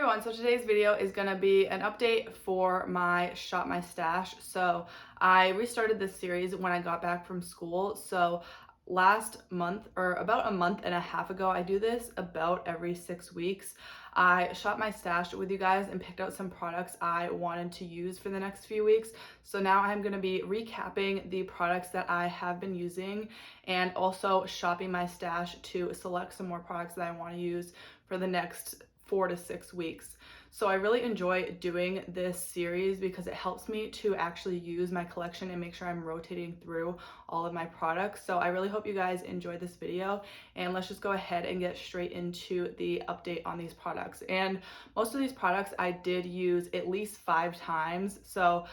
everyone, so today's video is going to be an update for my Shop My Stash. So I restarted this series when I got back from school. So last month, or about a month and a half ago, I do this about every 6 weeks. I shop my stash with you guys and picked out some products I wanted to use for the next few weeks. So now I'm going to be recapping the products that I have been using and also shopping my stash to select some more products that I want to use for the next 4 to 6 weeks. So I really enjoy doing this series because it helps me to actually use my collection and make sure I'm rotating through all of my products. So I really hope you guys enjoyed this video, and let's just go ahead and get straight into the update on these products. And most of these products I did use at least 5 times. So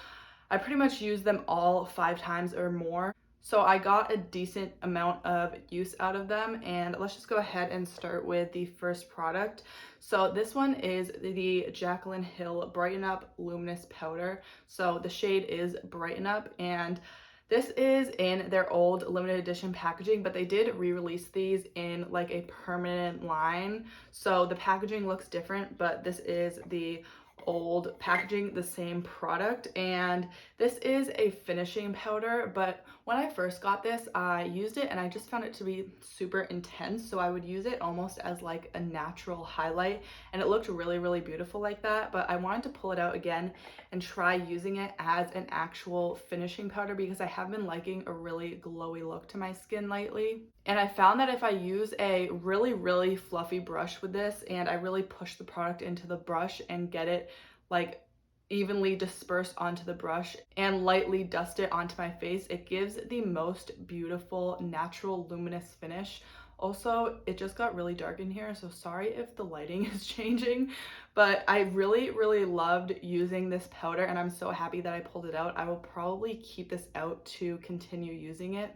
I pretty much used them all 5 times or more. So I got a decent amount of use out of them, and let's just go ahead and start with the first product. So this one is the Jaclyn Hill Brighten Up Luminous Powder. So the shade is Brighten Up, and this is in their old limited edition packaging, but they did re-release these in like a permanent line. So the packaging looks different, but this is the old packaging, the same product. And this is a finishing powder, but when I first got this, I used it and I just found it to be super intense. So I would use it almost as like a natural highlight, and it looked really, really beautiful like that. But I wanted to pull it out again and try using it as an actual finishing powder because I have been liking a really glowy look to my skin lately. And I found that if I use a really, really fluffy brush with this and I really push the product into the brush and get it like evenly dispersed onto the brush and lightly dust it onto my face, it gives the most beautiful natural luminous finish. Also, it just got really dark in here, so sorry if the lighting is changing, but I really, really loved using this powder and I'm so happy that I pulled it out. I will probably keep this out to continue using it.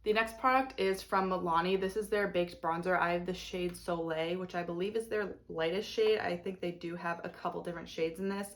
The next product is from Milani. This is their baked bronzer. I have the shade Soleil, which I believe is their lightest shade. I think they do have a couple different shades in this.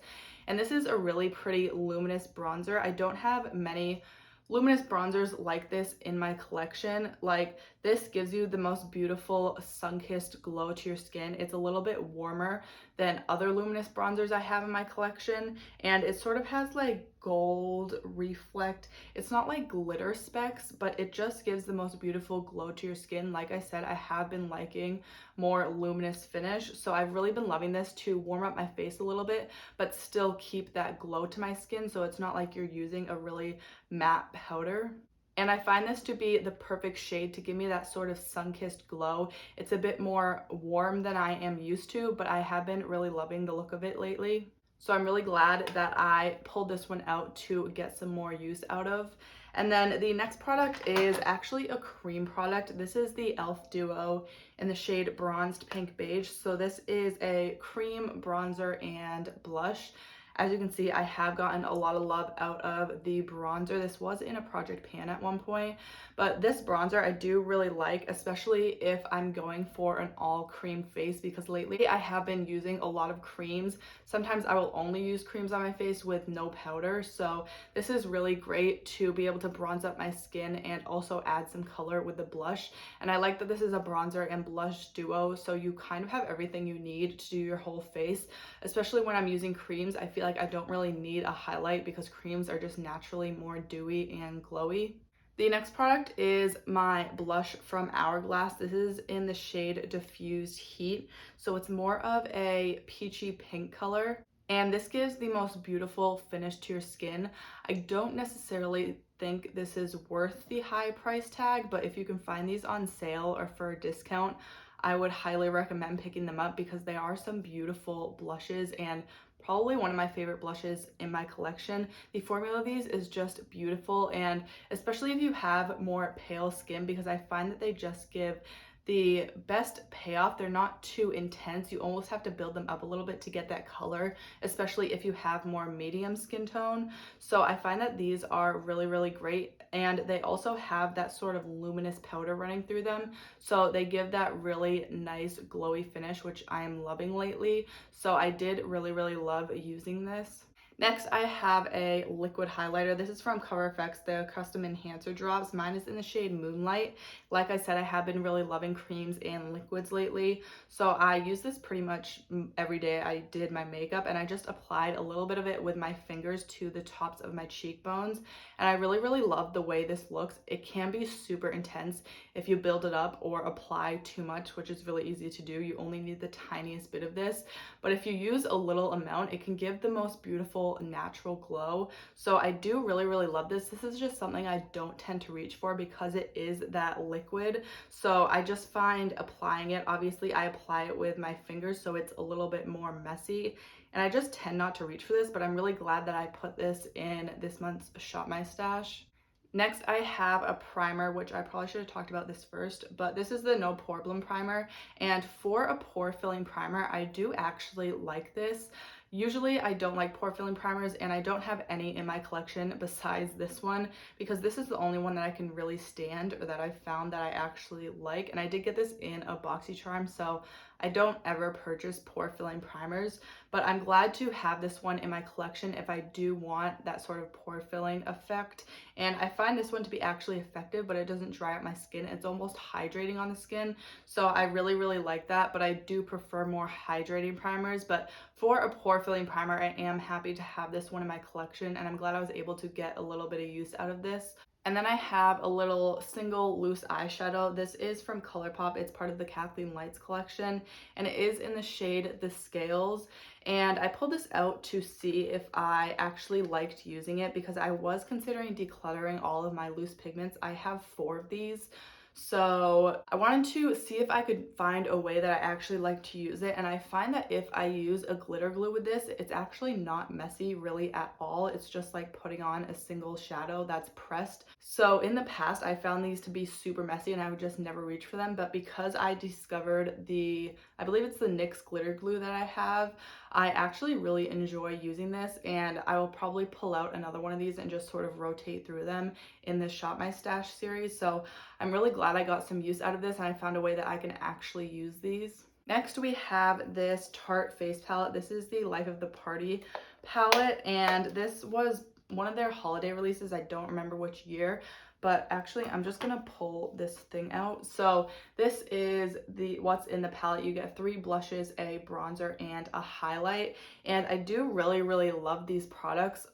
And this is a really pretty luminous bronzer. I don't have many luminous bronzers like this in my collection. Like, this gives you the most beautiful sun-kissed glow to your skin. It's a little bit warmer than other luminous bronzers I have in my collection, and it sort of has like gold reflect. It's not like glitter specks, but it just gives the most beautiful glow to your skin. Like I said, I have been liking more luminous finish, so I've really been loving this to warm up my face a little bit but still keep that glow to my skin, so it's not like you're using a really matte powder. And I find this to be the perfect shade to give me that sort of sun-kissed glow. It's a bit more warm than I am used to, but I have been really loving the look of it lately. So I'm really glad that I pulled this one out to get some more use out of. And then the next product is actually a cream product. This is the e.l.f. Duo in the shade Bronzed Pink Beige. So this is a cream bronzer and blush. As you can see, I have gotten a lot of love out of the bronzer. This was in a project pan at one point, but this bronzer I do really like, especially if I'm going for an all cream face, because lately I have been using a lot of creams. Sometimes I will only use creams on my face with no powder, so this is really great to be able to bronze up my skin and also add some color with the blush. And I like that this is a bronzer and blush duo, so you kind of have everything you need to do your whole face, especially when I'm using creams. I feel like I don't really need a highlight because creams are just naturally more dewy and glowy. The next product is my blush from Hourglass. This is in the shade Diffused Heat. So it's more of a peachy pink color, and this gives the most beautiful finish to your skin. I don't necessarily think this is worth the high price tag, but if you can find these on sale or for a discount, I would highly recommend picking them up because they are some beautiful blushes and probably one of my favorite blushes in my collection. The formula of these is just beautiful, and especially if you have more pale skin, because I find that they just give the best payoff. They're not too intense. You almost have to build them up a little bit to get that color, especially if you have more medium skin tone. So I find that these are really, really great, and they also have that sort of luminous powder running through them, so they give that really nice glowy finish, which I am loving lately. So I did really, really love using this. Next, I have a liquid highlighter. This is from Cover FX, the Custom Enhancer Drops. Mine is in the shade Moonlight. Like I said, I have been really loving creams and liquids lately. So I use this pretty much every day I did my makeup, and I just applied a little bit of it with my fingers to the tops of my cheekbones. And I really, really love the way this looks. It can be super intense if you build it up or apply too much, which is really easy to do. You only need the tiniest bit of this. But if you use a little amount, it can give the most beautiful natural glow. So I do really, really love this. This is just something I don't tend to reach for because it is that liquid. So I just find applying it, obviously I apply it with my fingers, so it's a little bit more messy. And I just tend not to reach for this, but I'm really glad that I put this in this month's Shop My Stash. Next, I have a primer, which I probably should have talked about this first, but this is the No Problem Primer. And for a pore filling primer, I do actually like this. Usually I don't like pore filling primers, and I don't have any in my collection besides this one because this is the only one that I can really stand, or that I found that I actually like. And I did get this in a BoxyCharm, so I don't ever purchase pore filling primers, but I'm glad to have this one in my collection if I do want that sort of pore filling effect. And I find this one to be actually effective, but it doesn't dry out my skin. It's almost hydrating on the skin. So I really, really like that, but I do prefer more hydrating primers. But for a pore filling primer, I am happy to have this one in my collection, and I'm glad I was able to get a little bit of use out of this. And then I have a little single loose eyeshadow. This is from ColourPop. It's part of the Kathleen Lights collection, and it is in the shade The Scales. And I pulled this out to see if I actually liked using it because I was considering decluttering all of my loose pigments. I have 4 of these. So I wanted to see if I could find a way that I actually like to use it. And I find that if I use a glitter glue with this, it's actually not messy really at all. It's just like putting on a single shadow that's pressed. So in the past, I found these to be super messy and I would just never reach for them. But because I discovered I believe it's the NYX glitter glue that I have, I actually really enjoy using this, and I will probably pull out another one of these and just sort of rotate through them in this Shop My Stash series. So I'm really glad I got some use out of this, and I found a way that I can actually use these. Next, we have this Tarte face palette. This is the Life of the Party palette, and this was one of their holiday releases. I don't remember which year, but actually I'm just gonna pull this thing out. So this is what's in the palette. You get 3 blushes, a bronzer, and a highlight. And I do really, really love these products.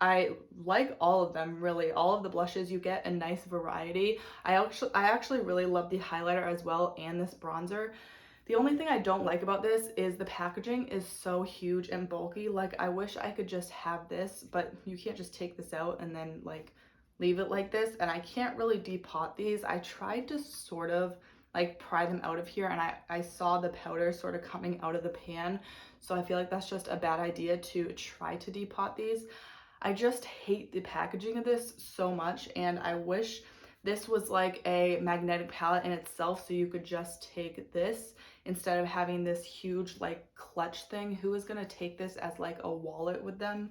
I like all of them, really. All of the blushes, you get a nice variety. I actually really love the highlighter as well, and this bronzer. The only thing I don't like about this is the packaging is so huge and bulky. Like, I wish I could just have this, but you can't just take this out and then like leave it like this. And I can't really depot these. I tried to sort of like pry them out of here, and I saw the powder sort of coming out of the pan. So I feel like that's just a bad idea to try to depot these. I just hate the packaging of this so much, and I wish this was like a magnetic palette in itself, so you could just take this instead of having this huge like clutch thing. Who is going to take this as like a wallet with them?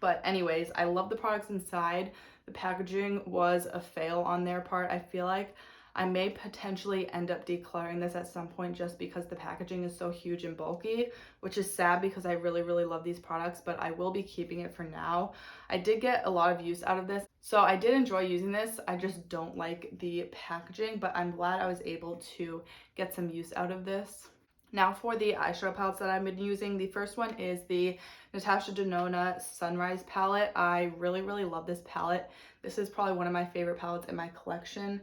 But anyways, I love the products inside. The packaging was a fail on their part. I feel like I may potentially end up decluttering this at some point just because the packaging is so huge and bulky, which is sad because I really, really love these products, but I will be keeping it for now. I did get a lot of use out of this, so I did enjoy using this. I just don't like the packaging, but I'm glad I was able to get some use out of this. Now for the eyeshadow palettes that I've been using, the first one is the Natasha Denona Sunrise palette. I really, really love this palette. This is probably one of my favorite palettes in my collection.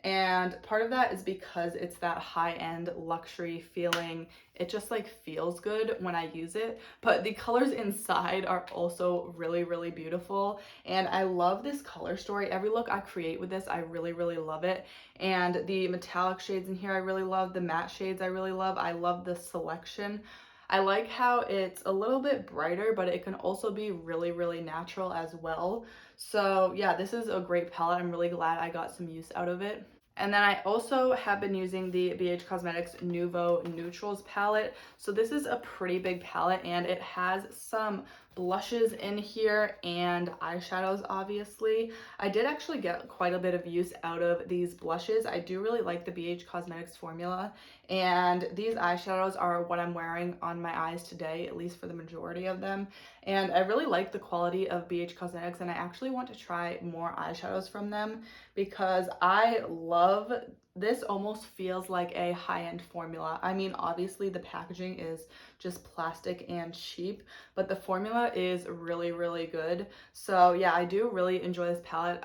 And part of that is because it's that high-end luxury feeling. It just like feels good when I use it. But the colors inside are also really, really beautiful. And I love this color story. Every look I create with this, I really, really love it. And the metallic shades in here, I really love. The matte shades, I really love. I love the selection. I like how it's a little bit brighter, but it can also be really, really natural as well. So yeah, this is a great palette. I'm really glad I got some use out of it. And then I also have been using the BH Cosmetics Nouveau Neutrals palette. So this is a pretty big palette, and it has some blushes in here and eyeshadows, obviously. I did actually get quite a bit of use out of these blushes. I do really like the BH Cosmetics formula, and these eyeshadows are what I'm wearing on my eyes today, at least for the majority of them. And I really like the quality of BH Cosmetics, and I actually want to try more eyeshadows from them because I love this. Almost feels like a high-end formula. I mean, obviously the packaging is just plastic and cheap, but the formula is really, really good. So yeah, I do really enjoy this palette.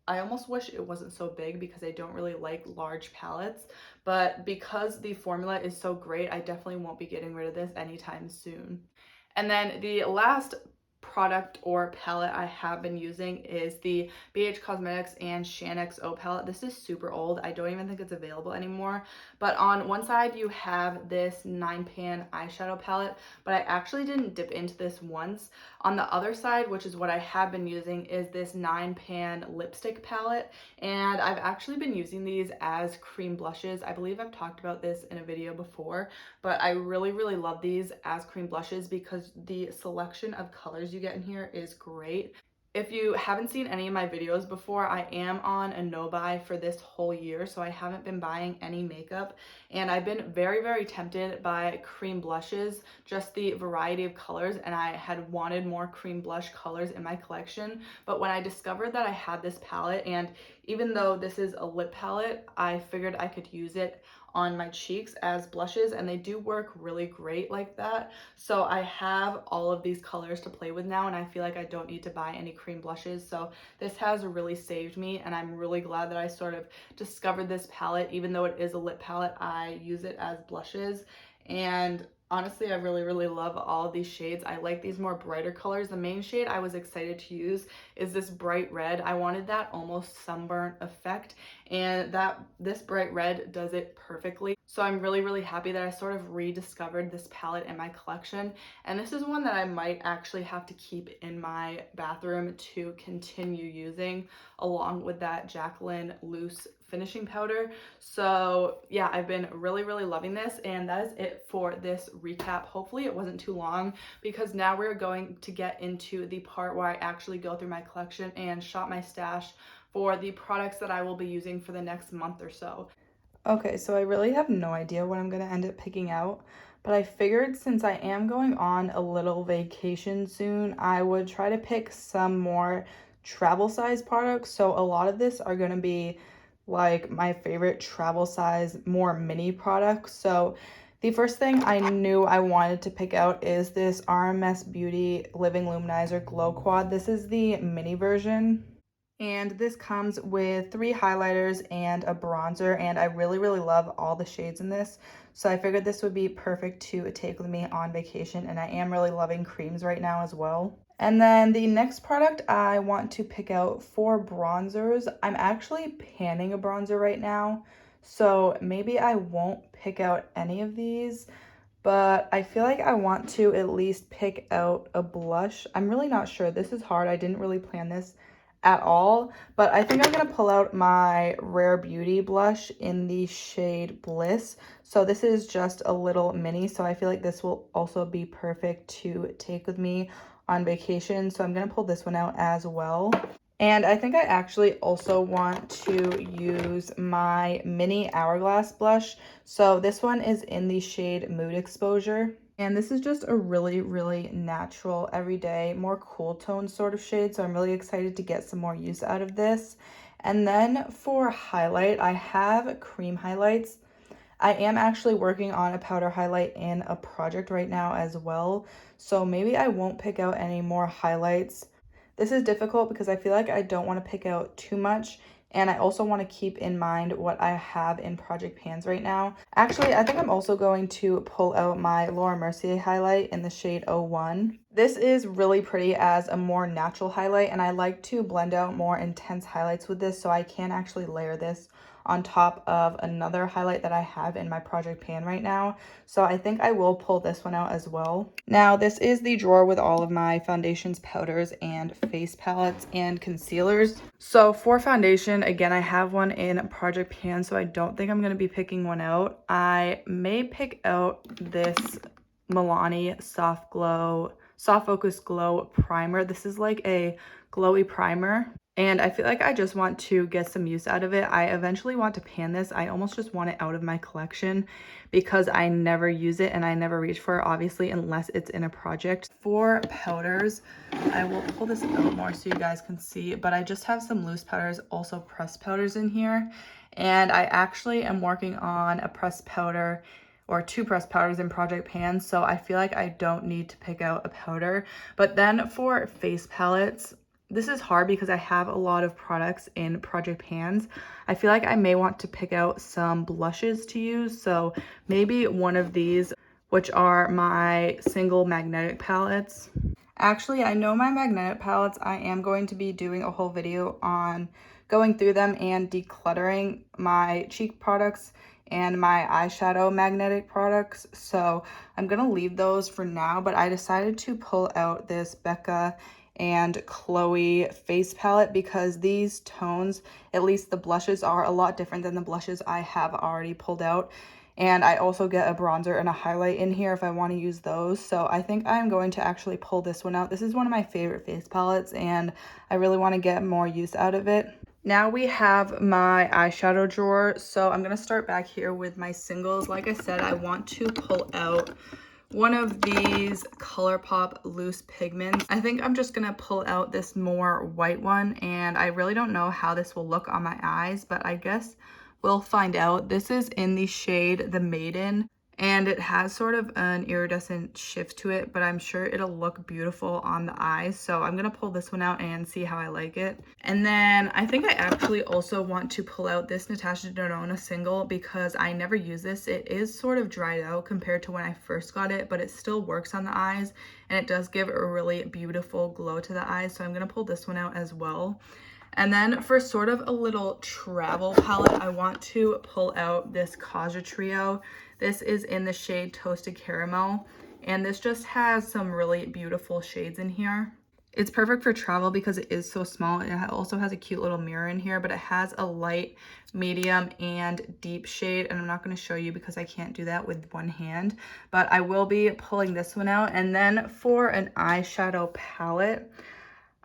I almost wish it wasn't so big because I don't really like large palettes, but because the formula is so great, I definitely won't be getting rid of this anytime soon. And then the last product or palette I have been using is the BH Cosmetics and Shan XO palette. This is super old. I don't even think it's available anymore. But on one side you have this 9-pan eyeshadow palette, but I actually didn't dip into this once. On the other side, which is what I have been using, is this 9-pan lipstick palette. And I've actually been using these as cream blushes. I believe I've talked about this in a video before, but I really, really love these as cream blushes because the selection of colors you get in here is great. If you haven't seen any of my videos before, I am on a no buy for this whole year, so I haven't been buying any makeup, and I've been very, very tempted by cream blushes, just the variety of colors, and I had wanted more cream blush colors in my collection. But when I discovered that I had this palette, and even though this is a lip palette, I figured I could use it on my cheeks as blushes, and they do work really great like that. So I have all of these colors to play with now, and I feel like I don't need to buy any cream blushes. So this has really saved me, and I'm really glad that I sort of discovered this palette. Even though it is a lip palette, I use it as blushes, and honestly, I really, really love all of these shades. I like these more brighter colors. The main shade I was excited to use is this bright red. I wanted that almost sunburnt effect, and this bright red does it perfectly. So I'm really, really happy that I sort of rediscovered this palette in my collection. And this is one that I might actually have to keep in my bathroom to continue using, along with that Jaclyn loose finishing powder. So yeah, I've been really, really loving this, and that is it for this recap. Hopefully it wasn't too long, because now we're going to get into the part where I actually go through my collection and shop my stash for the products that I will be using for the next month or so. Okay, so I really have no idea what I'm gonna end up picking out, but I figured since I am going on a little vacation soon, I would try to pick some more travel size products. So a lot of this are gonna be like my favorite travel size, more mini products. So the first thing I knew I wanted to pick out is this RMS Beauty Living Luminizer Glow Quad. This is the mini version. And this comes with 3 highlighters and a bronzer, and I really, really love all the shades in this. So I figured this would be perfect to take with me on vacation, and I am really loving creams right now as well. And then the next product I want to pick out for bronzers, I'm actually panning a bronzer right now, so maybe I won't pick out any of these, but I feel like I want to at least pick out a blush. I'm really not sure. This is hard. I didn't really plan this at all, but I think I'm gonna pull out my Rare Beauty blush in the shade Bliss. So this is just a little mini, so I feel like this will also be perfect to take with me on vacation. So I'm gonna pull this one out as well. And I think I actually also want to use my mini Hourglass blush. So this one is in the shade Mood Exposure. And this is just a really, really natural, everyday, more cool tone sort of shade. So I'm really excited to get some more use out of this. And then for highlight, I have cream highlights. I am actually working on a powder highlight in a project right now as well. So maybe I won't pick out any more highlights. This is difficult because I feel like I don't want to pick out too much, and I also want to keep in mind what I have in project pans right now. Actually, I think I'm also going to pull out my Laura Mercier highlight in the shade 01. This is really pretty as a more natural highlight, and I like to blend out more intense highlights with this, so I can actually layer this on top of another highlight that I have in my project pan right now. So I think I will pull this one out as well. Now, this is the drawer with all of my foundations, powders, and face palettes and concealers. So for foundation, again, I have one in project pan, so I don't think I'm going to be picking one out. I may pick out this Milani Soft Glow Soft Focus Glow Primer. This is like a glowy primer, and I feel like I just want to get some use out of it. I eventually want to pan this. I almost just want it out of my collection because I never use it and I never reach for it, obviously, unless it's in a project. For powders, I will pull this out more so you guys can see, but I just have some loose powders, also pressed powders in here. And I actually am working on a pressed powder or 2 pressed powders in project pans, so I feel like I don't need to pick out a powder. But then for face palettes, this is hard because I have a lot of products in project pans. I feel like I may want to pick out some blushes to use, so maybe one of these, which are my single magnetic palettes. Actually, I know my magnetic palettes, I am going to be doing a whole video on going through them and decluttering my cheek products and my eyeshadow magnetic products. So I'm gonna leave those for now, but I decided to pull out this Becca and Chloe face palette because these tones, at least the blushes, are a lot different than the blushes I have already pulled out. And I also get a bronzer and a highlight in here if I want to use those. So I think I'm going to actually pull this one out. This is one of my favorite face palettes and I really want to get more use out of it. Now we have my eyeshadow drawer. So I'm going to start back here with my singles. Like I said, I want to pull out one of these ColourPop loose pigments. I think I'm just gonna pull out this more white one, and I really don't know how this will look on my eyes, but I guess we'll find out. This is in the shade The Maiden, and it has sort of an iridescent shift to it, but I'm sure it'll look beautiful on the eyes. So I'm gonna pull this one out and see how I like it. And then I think I actually also want to pull out this Natasha Denona single because I never use this. It is sort of dried out compared to when I first got it, but it still works on the eyes and it does give a really beautiful glow to the eyes. So I'm gonna pull this one out as well. And then for sort of a little travel palette, I want to pull out this Kaja Trio. This is in the shade Toasted Caramel, and this just has some really beautiful shades in here. It's perfect for travel because it is so small. It also has a cute little mirror in here, but it has a light, medium, and deep shade, and I'm not going to show you because I can't do that with one hand, but I will be pulling this one out. And then for an eyeshadow palette,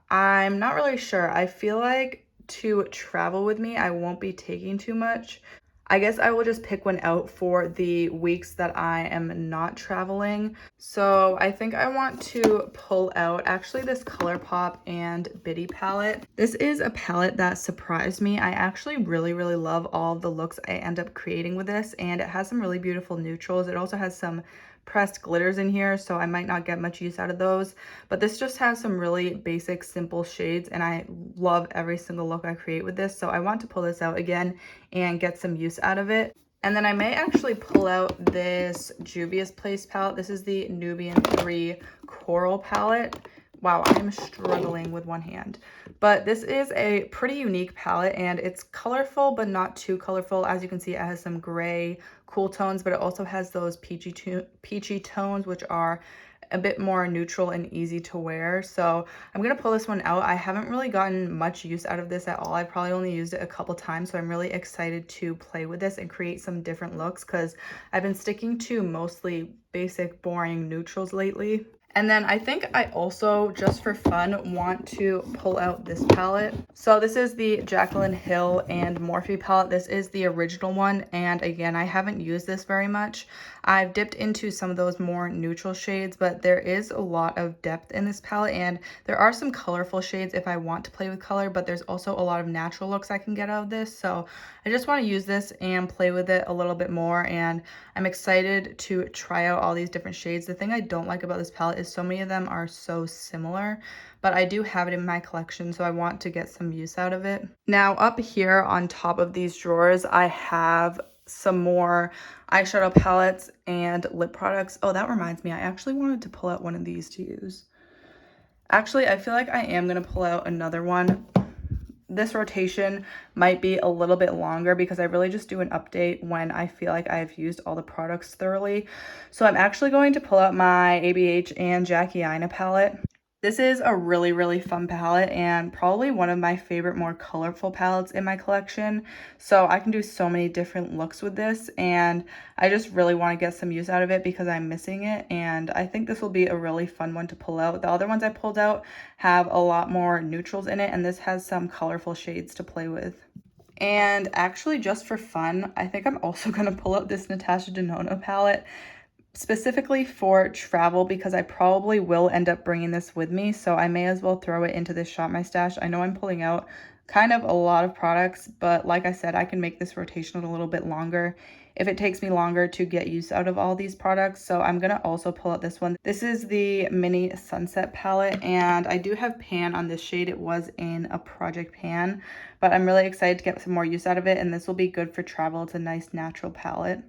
I'm not really sure. I feel like to travel with me, I won't be taking too much. I guess I will just pick one out for the weeks that I am not traveling. So I think I want to pull out actually this ColourPop and Biddy palette. This is a palette that surprised me. I actually really love all the looks I end up creating with this, and it has some really beautiful neutrals. It also has some pressed glitters in here, so I might not get much use out of those, but this just has some really basic simple shades, and I love every single look I create with this. So I want to pull this out again and get some use out of it. And then I may actually pull out this Juvia's Place palette. This is the Nubian 3 Coral palette. Wow, I'm struggling with one hand. But this is a pretty unique palette, and it's colorful, but not too colorful. As you can see, it has some gray, cool tones, but it also has those peachy tones, which are a bit more neutral and easy to wear. So I'm gonna pull this one out. I haven't really gotten much use out of this at all. I probably only used it a couple times, so I'm really excited to play with this and create some different looks because I've been sticking to mostly basic, boring neutrals lately. And then I think I also, just for fun, want to pull out this palette. So this is the Jaclyn Hill and Morphe palette. This is the original one, and again, I haven't used this very much. I've dipped into some of those more neutral shades, but there is a lot of depth in this palette, and there are some colorful shades if I want to play with color, but there's also a lot of natural looks I can get out of this. So I just want to use this and play with it a little bit more, and I'm excited to try out all these different shades. The thing I don't like about this palette is so many of them are so similar, but I do have it in my collection, so I want to get some use out of it. Now up here on top of these drawers, I have some more eyeshadow palettes and lip products. Oh, that reminds me, I actually wanted to pull out one of these to use. Actually, I feel like I am gonna pull out another one. This rotation might be a little bit longer because I really just do an update when I feel like I've used all the products thoroughly. So I'm actually going to pull out my ABH and Jackie Aina palette. This is a really, really fun palette and probably one of my favorite more colorful palettes in my collection. So I can do so many different looks with this, and I just really want to get some use out of it because I'm missing it, and I think this will be a really fun one to pull out. The other ones I pulled out have a lot more neutrals in it, and this has some colorful shades to play with. And actually, just for fun, I think I'm also going to pull out this Natasha Denona palette specifically for travel because I probably will end up bringing this with me, so I may as well throw it into this Shop My Stash. I know I'm pulling out kind of a lot of products, but like I said, I can make this rotation a little bit longer if it takes me longer to get use out of all these products. So I'm gonna also pull out this one. This is the Mini Sunset palette, and I do have pan on this shade. It was in a project pan, but I'm really excited to get some more use out of it, and this will be good for travel. It's a nice natural palette.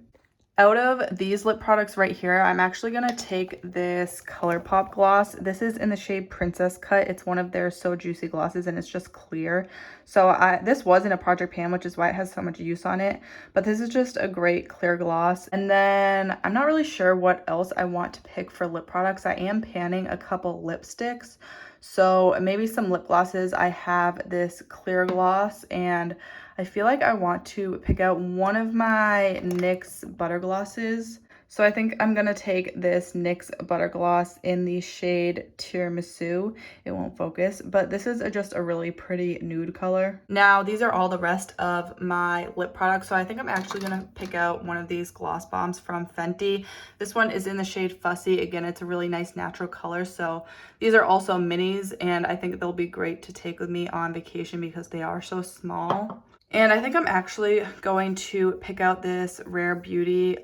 Out of these lip products right here, I'm actually going to take this ColourPop gloss. This is in the shade Princess Cut. It's one of their So Juicy glosses, and it's just clear. So this was in a project pan, which is why it has so much use on it. But this is just a great clear gloss. And then I'm not really sure what else I want to pick for lip products. I am panning a couple lipsticks. So maybe some lip glosses. I have this clear gloss, and I feel like I want to pick out one of my NYX butter glosses. So I think I'm going to take this NYX butter gloss in the shade Tiramisu. It won't focus, but this is just a really pretty nude color. Now, these are all the rest of my lip products. So I think I'm actually going to pick out one of these gloss bombs from Fenty. This one is in the shade Fussy. Again, it's a really nice natural color. So these are also minis, and I think they'll be great to take with me on vacation because they are so small. And I think I'm actually going to pick out this Rare Beauty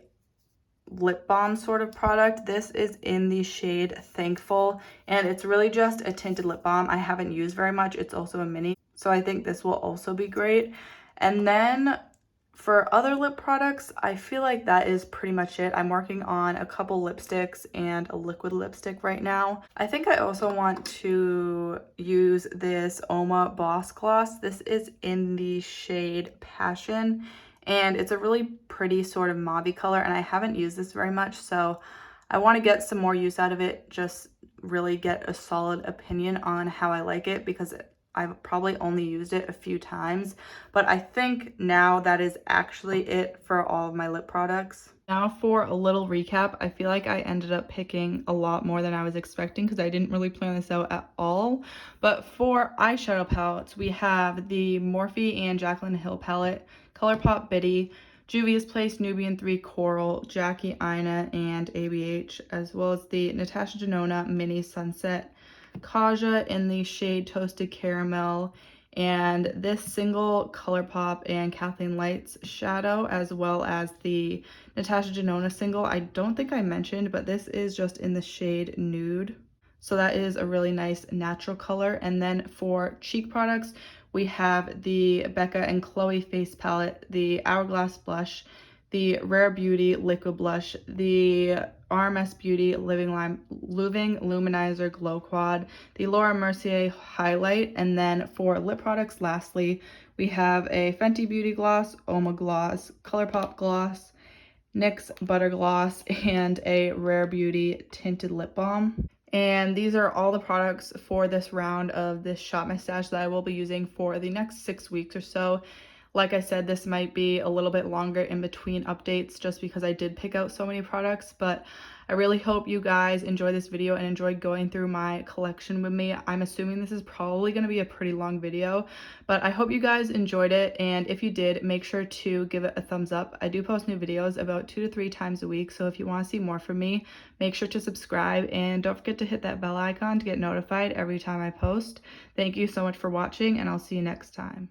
lip balm sort of product. This is in the shade Thankful, and it's really just a tinted lip balm I haven't used very much. It's also a mini, so I think this will also be great. And then for other lip products, I feel like that is pretty much it. I'm working on a couple lipsticks and a liquid lipstick right now. I think I also want to use this Oma Boss Gloss. This is in the shade Passion, and it's a really pretty sort of mauve color, and I haven't used this very much, so I want to get some more use out of it, just really get a solid opinion on how I like it, because I've probably only used it a few times, but I think now that is actually it for all of my lip products. Now for a little recap, I feel like I ended up picking a lot more than I was expecting because I didn't really plan this out at all. But for eyeshadow palettes, we have the Morphe and Jaclyn Hill palette, ColourPop Biddy, Juvia's Place Nubian 3 Coral, Jackie Aina, and ABH, as well as the Natasha Denona Mini Sunset Kaja in the shade Toasted Caramel, and this single ColourPop and Kathleen Lights shadow, as well as the Natasha Denona single. I don't think I mentioned, but this is just in the shade Nude. So that is a really nice natural color. And then for cheek products, we have the Becca and Chloe face palette, the Hourglass blush, the Rare Beauty liquid blush, the RMS Beauty Living Luminizer Glow Quad, the Laura Mercier highlight, and then for lip products, lastly, we have a Fenty Beauty gloss, Oma gloss, ColourPop gloss, NYX butter gloss, and a Rare Beauty tinted lip balm. And these are all the products for this round of this Shop My Stash that I will be using for the next 6 weeks or so. Like I said, this might be a little bit longer in between updates just because I did pick out so many products, but I really hope you guys enjoy this video and enjoy going through my collection with me. I'm assuming this is probably going to be a pretty long video, but I hope you guys enjoyed it, and if you did, make sure to give it a thumbs up. I do post new videos about 2 to 3 times a week, so if you want to see more from me, make sure to subscribe, and don't forget to hit that bell icon to get notified every time I post. Thank you so much for watching, and I'll see you next time.